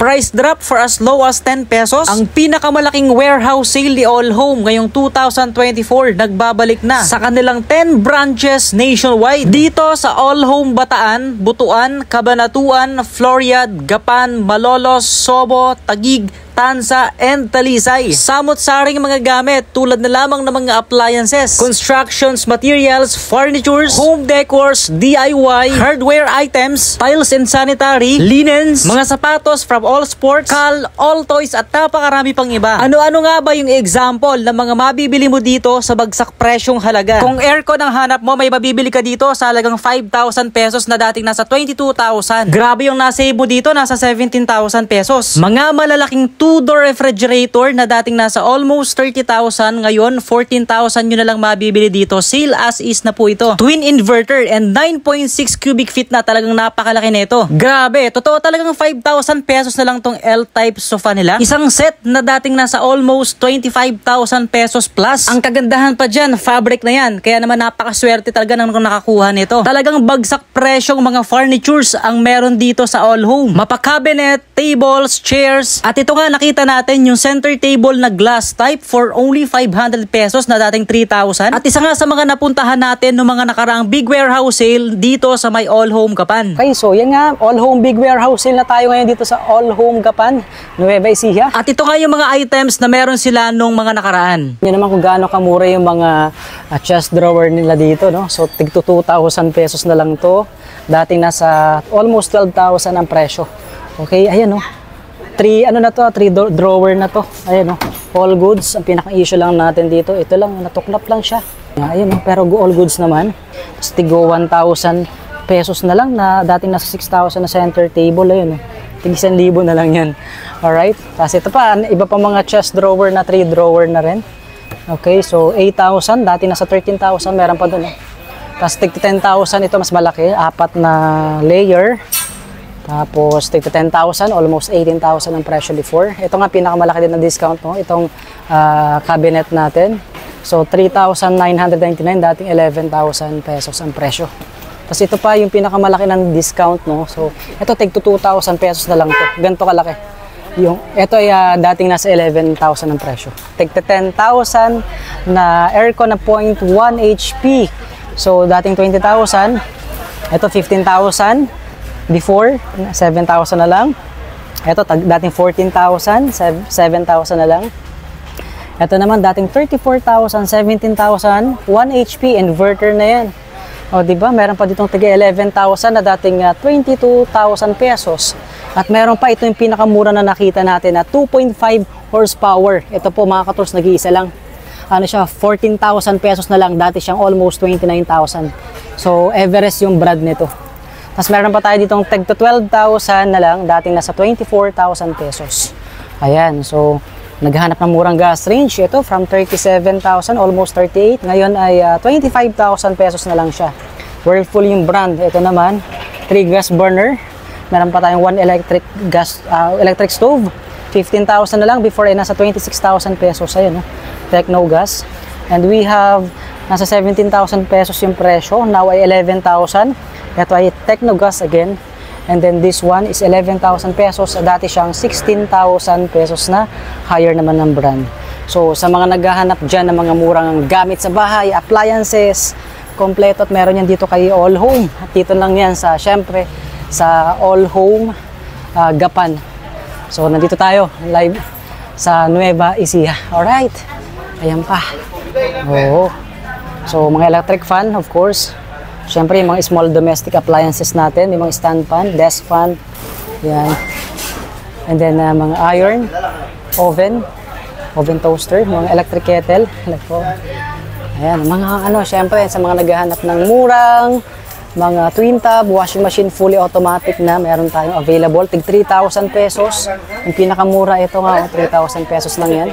Price drop for as low as 10 pesos. Ang pinakamalaking warehouse sale ni All Home ngayong 2024 nagbabalik na sa kanilang 10 branches nationwide. Dito sa All Home Bataan, Butuan, Cabanatuan, Floriad, Gapan, Malolos, Sobo, Taguig, Tansa, and Talisay. Samot-saring mga gamit tulad na lamang ng mga appliances, constructions, materials, furnitures, home decors, DIY, hardware items, tiles and sanitary, linens, mga sapatos from all sports, cal, all toys at napakarami pang iba. Ano-ano nga ba yung example ng mga mabibili mo dito sa bagsak presyong halaga? Kung aircon ang hanap mo, may mabibili ka dito sa halagang 5,000 pesos na dating nasa 22,000. Grabe yung nasave mo dito, nasa 17,000 pesos. Mga malalaking 2-door refrigerator na dating nasa almost 30,000, ngayon 14,000 nyo na lang mabibili dito. Sale as is na po ito. Twin inverter and 9.6 cubic feet na, talagang napakalaki nito. Grabe, totoo talagang 5,000 pesos na lang tong L-type sofa nila. Isang set na dating nasa almost 25,000 pesos plus. Ang kagandahan pa dyan, fabric na yan. Kaya naman napakaswerte talaga nang nakakuha nito. Talagang bagsak presyong mga furnitures ang meron dito sa All Home. Mapa-cabinet, tables, chairs, at ito nga nakita natin yung center table na glass type for only 500 pesos na dating 3,000. At isa nga sa mga napuntahan natin ng mga nakaraang big warehouse sale dito sa may All Home Gapan. Okay, so yan nga, All Home big warehouse sale na tayo ngayon dito sa All Home Gapan, Nueva Ecija. At ito nga yung mga items na meron sila nung mga nakaraan. Yan naman kung gaano kamura yung mga chest drawer nila dito, no? So tig 2,000 pesos na lang to. Dating nasa almost 12,000 ang presyo. Okay, ayan, no? 3 drawer na to. Ayan, no? All goods. Ang pinaka-issue lang natin dito, ito lang, natuklap lang siya. Ayan, no? Pero all goods naman. Tigo 1,000 pesos na lang, na dating nasa 6,000 na center table. Ayan, no? Tig 1,000 na lang yan. Alright? Tapos ito pa, iba pa mga chest drawer na 3 drawer na rin. Okay, so 8,000. Dati nasa 13,000, meron pa dun. Tapos tig 10,000, ito mas malaki. 4 na layer. Tapos, tig 10,000, almost 18,000 ang presyo before. Ito nga, pinakamalaki din na discount, no? Itong cabinet natin. So, 3,999, dating 11,000 pesos ang presyo. Tapos, ito pa yung pinakamalaki ng discount, no? So, ito, tig 2,000 pesos na lang to. Ganito kalaki. Ito ay dating nasa 11,000 ang presyo. Tig 10,000 na aircon na 0.1 HP. So, dating 20,000. Ito, 15,000. Before, 7,000 na lang. Ito, dating 14,000, 7,000 na lang. Ito naman, dating 34,000, 17,000, 1 HP, inverter na yan. O, diba? Meron pa ditong tiga 11,000 na dating 22,000 pesos. At meron pa, ito yung pinakamura na nakita natin na 2.5 horsepower. Ito po mga kators, nag-iisa lang. Ano siya, 14,000 pesos na lang. Dati siyang almost 29,000. So, Everest yung brand nito. Tapos meron pa tayo ditong tag to 12,000 na lang, dating nasa 24,000 pesos. Ayan, so naghahanap ng murang gas range. Ito from 37,000, almost 38. Ngayon ay 25,000 pesos na lang siya. Whirlpool yung brand. Ito naman, 3 gas burner. Meron pa tayong 1 electric stove. 15,000 na lang, before ay nasa 26,000 pesos. Ayan, no? Techno gas. And we have nasa 17,000 pesos yung presyo. Now ay 11,000. Ito ay Technogas again. And then this one is 11,000 pesos. Dati siyang 16,000 pesos na, higher naman ng brand. So sa mga naghahanap dyan ng mga murang gamit sa bahay, appliances, kompleto at meron yan dito kay All Home. At dito lang yan sa, syempre, sa All Home Gapan. So nandito tayo live sa Nueva Ecija. Alright. Ayan pa. Oo. So mga electric fan, of course. Siyempre, yung mga small domestic appliances natin, yung mga stand fan, desk fan, yan. And then, mga iron, oven toaster, mga electric kettle. Ayan, mga siyempre, sa mga naghahanap ng murang, mga twin tub, washing machine, fully automatic na, meron tayong available. Tig 3,000 pesos. Yung pinakamura, ito nga, 3,000 pesos lang yan.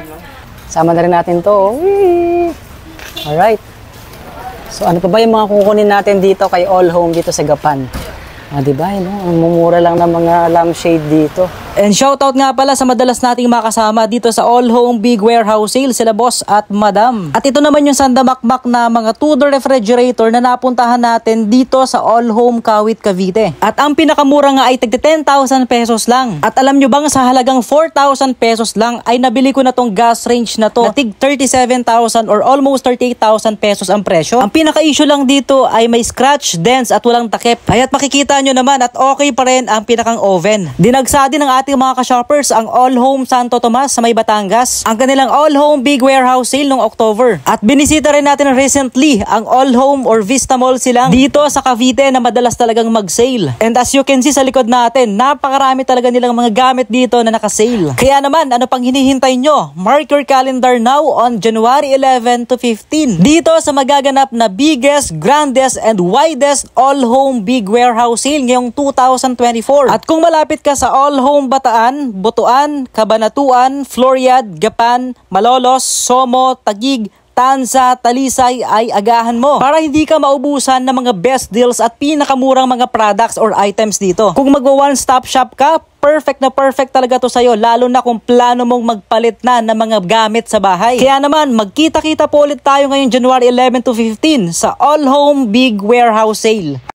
Sama na rin natin to. Alright. So ano pa ba yung mga kukunin natin dito kay All Home dito sa Gapan? Diba, ang mumura lang ng mga lampshade dito. And shoutout nga pala sa madalas nating makasama dito sa All Home Big Warehouse Sale, sila boss at madam. At ito naman yung sandamakmak na mga Tudor refrigerator na napuntahan natin dito sa All Home Kawit, Cavite. At ang pinakamura nga ay tigti 10,000 pesos lang. At alam nyo bang sa halagang 4,000 pesos lang ay nabili ko na tong gas range na to na tig 37,000 or almost 38,000 pesos ang presyo. Ang pinaka-issue lang dito ay may scratch, dents at walang takip. Kaya't makikita nyo naman at okay pa rin ang pinakang oven. Dinagsa din ng ating mga ka-shoppers ang All Home Santo Tomas sa may Batangas, ang kanilang All Home Big Warehouse Sale noong October. At binisita rin natin recently ang All Home or Vista Mall silang dito sa Cavite na madalas talagang mag-sale. And as you can see sa likod natin, napakarami talaga nilang mga gamit dito na naka-sale. Kaya naman, ano pang hinihintay nyo? Mark your calendar now on January 11 to 15 dito sa magaganap na biggest, grandest, and widest All Home Big Warehouse Sale ngayong 2024. At kung malapit ka sa All Home Bataan, Butuan, Cabanatuan, Floriad, Gapan, Malolos, Somo, Taguig, Tanza, Talisay ay agahan mo para hindi ka maubusan ng mga best deals at pinakamurang mga products or items dito. Kung magwa one-stop shop ka, perfect na perfect talaga to sa'yo, lalo na kung plano mong magpalit na ng mga gamit sa bahay. Kaya naman, magkita-kita po ulit tayo ngayong January 11 to 15 sa All Home Big Warehouse Sale.